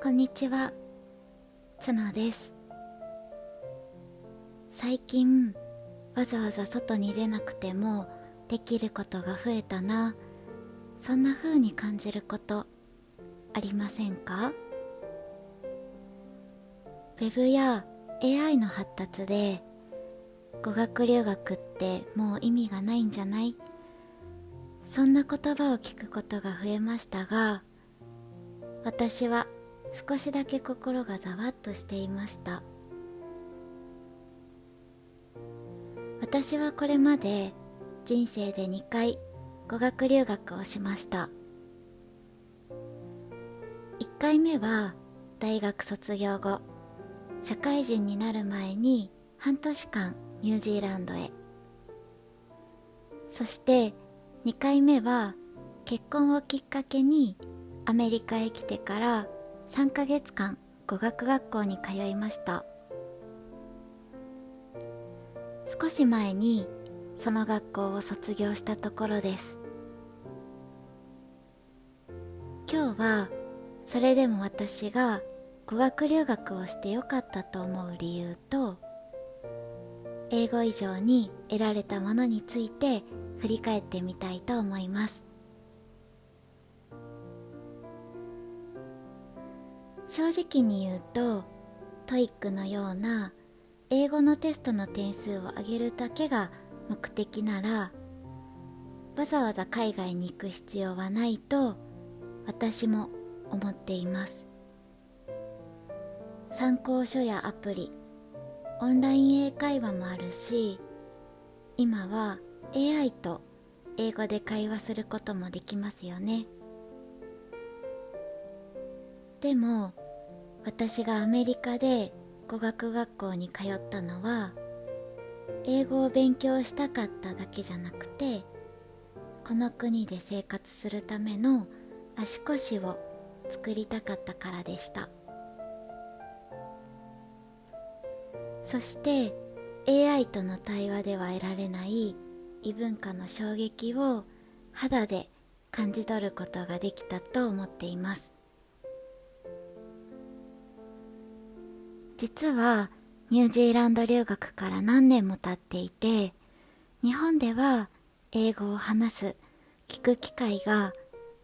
こんにちは、つのです。最近わざわざ外に出なくてもできることが増えたな、そんな風に感じることありませんか？ウェブや AI の発達で語学留学ってもう意味がないんじゃない？そんな言葉を聞くことが増えましたが、私は少しだけ心がざわっとしていました。私はこれまで人生で2回語学留学をしました。1回目は大学卒業後、社会人になる前に半年間ニュージーランドへ。そして2回目は結婚をきっかけにアメリカへ来てから3ヶ月間語学学校に通いました。少し前にその学校を卒業したところです。今日はそれでも私が語学留学をしてよかったと思う理由と、英語以上に得られたものについて振り返ってみたいと思います。正直に言うと、TOEIC のような英語のテストの点数を上げるだけが目的なら、わざわざ海外に行く必要はないと私も思っています。参考書やアプリ、オンライン英会話もあるし、今は AI と英語で会話することもできますよね。でも私がアメリカで語学学校に通ったのは、英語を勉強したかっただけじゃなくて、この国で生活するための足腰を作りたかったからでした。そして AI との対話では得られない異文化の衝撃を肌で感じ取ることができたと思っています。実はニュージーランド留学から何年も経っていて、日本では英語を話す、聞く機会が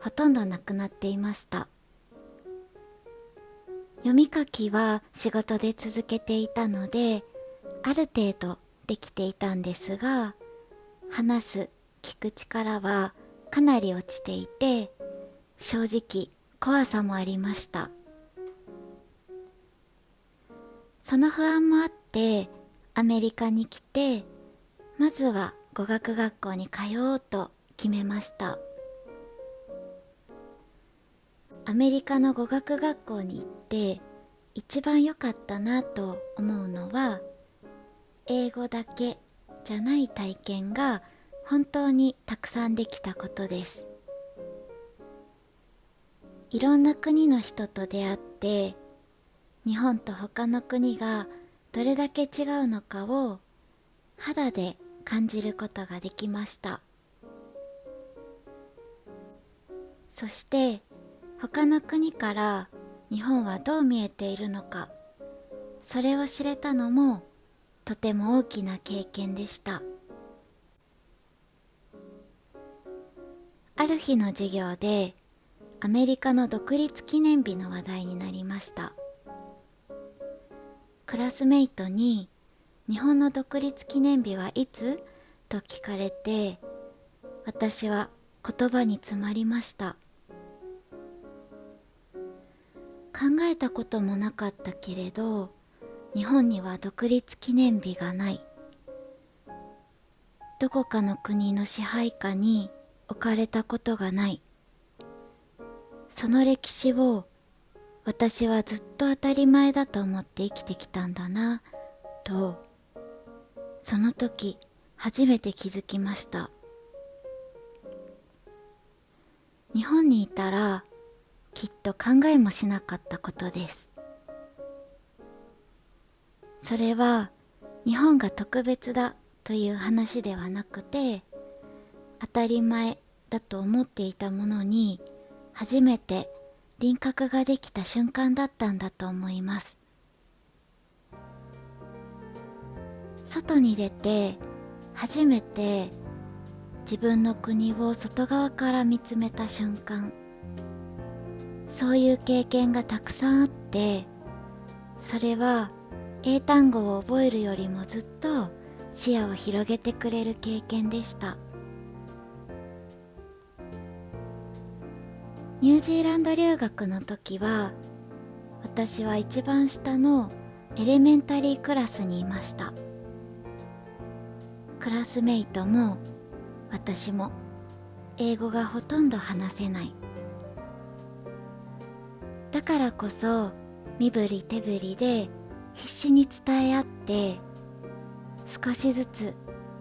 ほとんどなくなっていました。読み書きは仕事で続けていたので、ある程度できていたんですが、話す、聞く力はかなり落ちていて、正直怖さもありました。その不安もあってアメリカに来て、まずは語学学校に通おうと決めました。アメリカの語学学校に行って一番良かったなと思うのは、英語だけじゃない体験が本当にたくさんできたことです。いろんな国の人と出会って、日本と他の国がどれだけ違うのかを肌で感じることができました。そして他の国から日本はどう見えているのか、それを知れたのもとても大きな経験でした。ある日の授業でアメリカの独立記念日の話題になりました。クラスメイトに日本の独立記念日はいつと聞かれて、私は言葉に詰まりました。考えたこともなかったけれど、日本には独立記念日がない。どこかの国の支配下に置かれたことがない。その歴史を私はずっと当たり前だと思って生きてきたんだなと、その時初めて気づきました。日本にいたらきっと考えもしなかったことです。それは日本が特別だという話ではなくて、当たり前だと思っていたものに初めて輪郭ができた瞬間だったんだと思います。外に出て初めて自分の国を外側から見つめた瞬間、そういう経験がたくさんあって、それは英単語を覚えるよりもずっと視野を広げてくれる経験でした。ニュージーランド留学の時は、私は一番下のエレメンタリークラスにいました。クラスメイトも私も英語がほとんど話せない。だからこそ身振り手振りで必死に伝え合って、少しずつ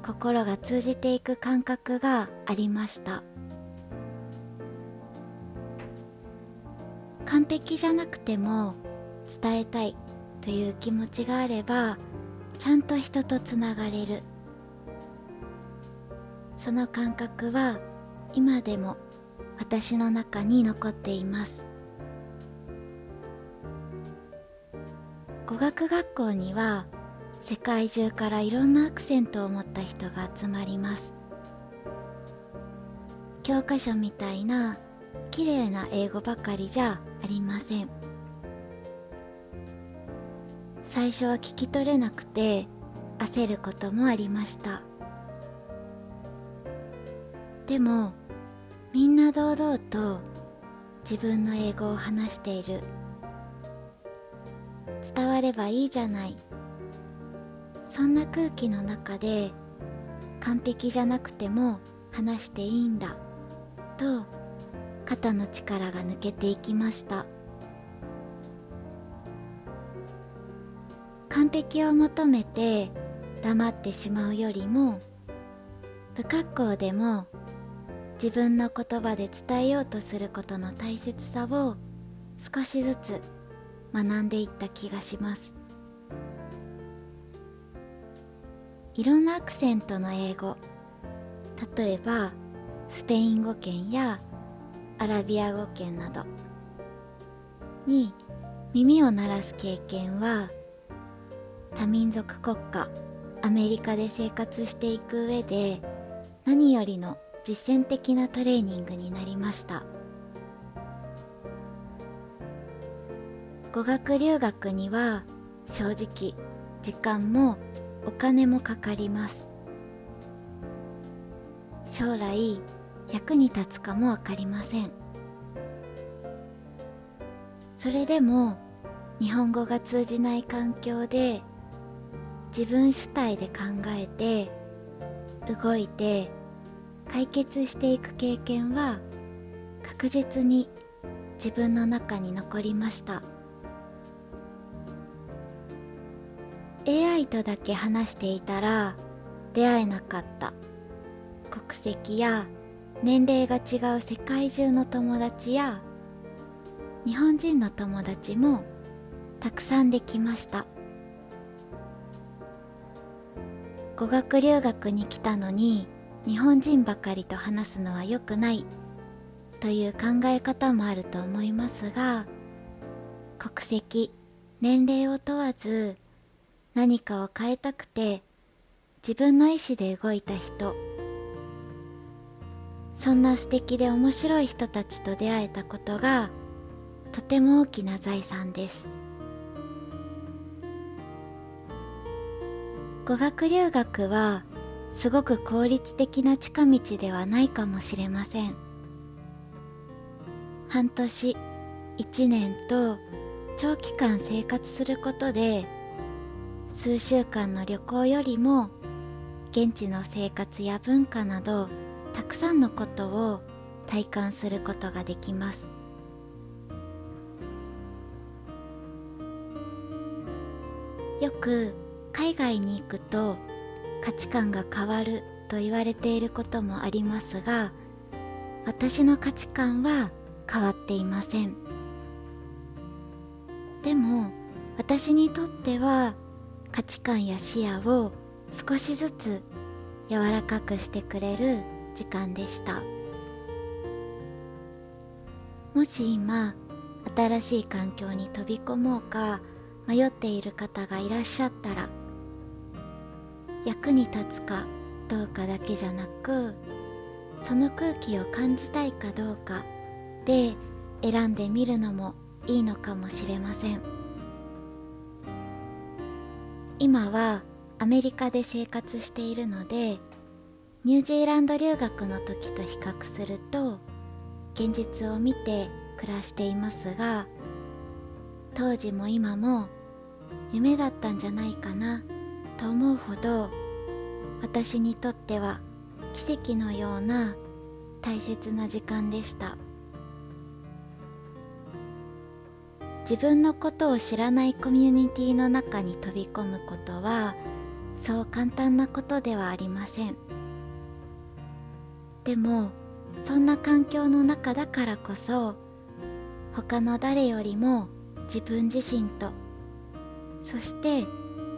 心が通じていく感覚がありました。完璧じゃなくても伝えたいという気持ちがあれば、ちゃんと人とつながれる。その感覚は今でも私の中に残っています。語学学校には世界中からいろんなアクセントを持った人が集まります。教科書みたいな綺麗な英語ばかりじゃありません。最初は聞き取れなくて焦ることもありました。でもみんな堂々と自分の英語を話している。伝わればいいじゃない。そんな空気の中で完璧じゃなくても話していいんだと肩の力が抜けていきました。完璧を求めて黙ってしまうよりも、不格好でも自分の言葉で伝えようとすることの大切さを少しずつ学んでいった気がします。いろんなアクセントの英語、例えばスペイン語圏やアラビア語圏などに耳を鳴らす経験は、多民族国家アメリカで生活していく上で何よりの実践的なトレーニングになりました。語学留学には正直時間もお金もかかります。将来役に立つかもわかりません。それでも日本語が通じない環境で自分主体で考えて動いて解決していく経験は確実に自分の中に残りました。 AI とだけ話していたら出会えなかった国籍や年齢が違う世界中の友達や日本人の友達もたくさんできました。語学留学に来たのに日本人ばかりと話すのは良くないという考え方もあると思いますが、国籍、年齢を問わず何かを変えたくて自分の意思で動いた人、そんな素敵で面白い人たちと出会えたことがとても大きな財産です。語学留学はすごく効率的な近道ではないかもしれません。半年、1年と長期間生活することで、数週間の旅行よりも現地の生活や文化などたくさんのことを体感することができます。よく海外に行くと価値観が変わると言われていることもありますが、私の価値観は変わっていません。でも私にとっては価値観や視野を少しずつ柔らかくしてくれる時間でした。もし今新しい環境に飛び込もうか迷っている方がいらっしゃったら、役に立つかどうかだけじゃなく、その空気を感じたいかどうかで選んでみるのもいいのかもしれません。今はアメリカで生活しているので、ニュージーランド留学の時と比較すると現実を見て暮らしていますが、当時も今も夢だったんじゃないかなと思うほど、私にとっては奇跡のような大切な時間でした。自分のことを知らないコミュニティの中に飛び込むことはそう簡単なことではありません。でもそんな環境の中だからこそ、他の誰よりも自分自身と、そして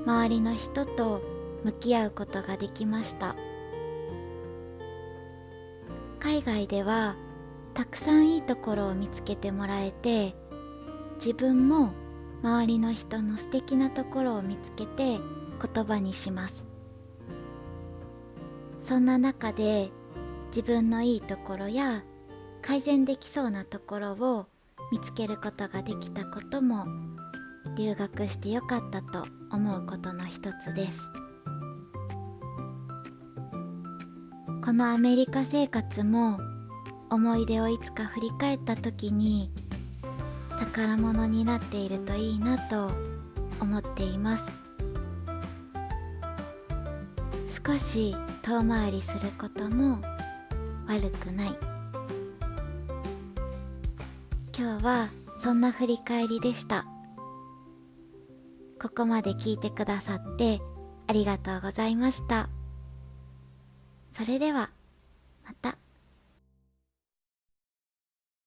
周りの人と向き合うことができました。海外ではたくさんいいところを見つけてもらえて、自分も周りの人の素敵なところを見つけて言葉にします。そんな中で自分のいいところや改善できそうなところを見つけることができたことも、留学してよかったと思うことの一つです。このアメリカ生活も思い出をいつか振り返った時に宝物になっているといいなと思っています。少し遠回りすることも悪くない。今日はそんな振り返りでした。ここまで聞いてくださってありがとうございました。それではまた。